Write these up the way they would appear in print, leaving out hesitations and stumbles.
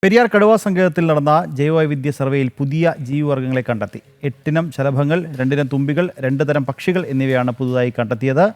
പെരിയാർ കടുവാ സങ്കേതത്തിൽ നടന്ന ജൈവവൈവിധ്യ സർവേയിൽ പുതിയ ജീവിവർഗ്ഗങ്ങളെ കണ്ടെത്തി. 8 ഇനം ശലഭങ്ങൾ, 2 ഇനം തുമ്പികൾ, 2 തരം പക്ഷികൾ എന്നിവയാണ് പുതുതായി കണ്ടെത്തിയത്.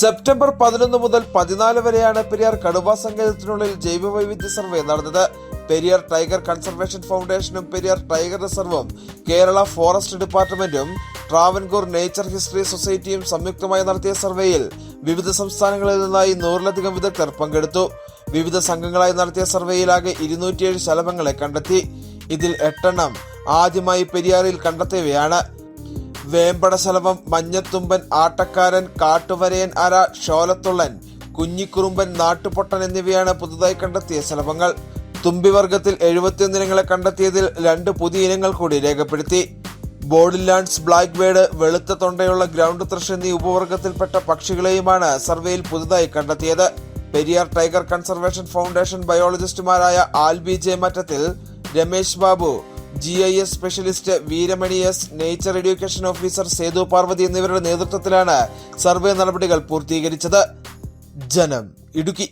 സെപ്റ്റംബർ 11 മുതൽ 14 വരെയാണ് പെരിയാർ കടുവാ സങ്കേതത്തിനുള്ളിൽ ജൈവവൈവിധ്യ സർവേ നടന്നത്. പെരിയാർ ടൈഗർ കൺസർവേഷൻ ഫൗണ്ടേഷനും പെരിയാർ ടൈഗർ റിസർവും കേരള ഫോറസ്റ്റ് ഡിപ്പാർട്ട്മെന്റും ട്രാവൻകൂർ നേച്ചർ ഹിസ്റ്ററി സൊസൈറ്റിയും സംയുക്തമായി നടത്തിയ സർവേയിൽ വിവിധ സംസ്ഥാനങ്ങളിൽ നിന്നായി 100-ലധികം വിദഗ്ധർ പങ്കെടുത്തു. വിവിധ സംഘങ്ങളായി നടത്തിയ സർവേയിലാകെ 207 ശലഭങ്ങളെ കണ്ടെത്തി. ഇതിൽ 8 എണ്ണം ആദ്യമായി പെരിയാറിൽ കണ്ടെത്തിയവയാണ്. വേമ്പട ശലഭം, മഞ്ഞത്തുമ്പൻ, ആട്ടക്കാരൻ, കാട്ടുവരയൻ അര, ഷോലത്തുള്ളൻ, കുഞ്ഞിക്കുറുമ്പൻ, നാട്ടുപൊട്ടൻ എന്നിവയാണ് പുതുതായി കണ്ടെത്തിയ ശലഭങ്ങൾ. തുമ്പിവർഗത്തിൽ 71 ഇനങ്ങളെ കണ്ടെത്തിയതിൽ 2 പുതിയ ഇനങ്ങൾ കൂടി രേഖപ്പെടുത്തി. ബോഡിലാൻഡ്സ് ബ്ലാക്ക് ബേർഡ്, വെളുത്ത തൊണ്ടയുള്ള ഗ്രൗണ്ട് ത്രഷ് എന്നീ ഉപവർഗത്തിൽപ്പെട്ട പക്ഷികളെയുമാണ് സർവേയിൽ പുതുതായി കണ്ടെത്തിയത്. പെരിയാർ ടൈഗർ കൺസർവേഷൻ ഫൗണ്ടേഷൻ ബയോളജിസ്റ്റുമാരായ ആൽബി ജെ മറ്റത്തിൽ, Ramesh Babu, GIS specialist Veeramani S, nature education officer Sethu Parvathy എന്നിവരുടെ നേതൃത്വത്തിലാണ് സർവേ നടപടികൾ പൂർത്തീകരിച്ചത്. ജനം, ഇടുക്കി.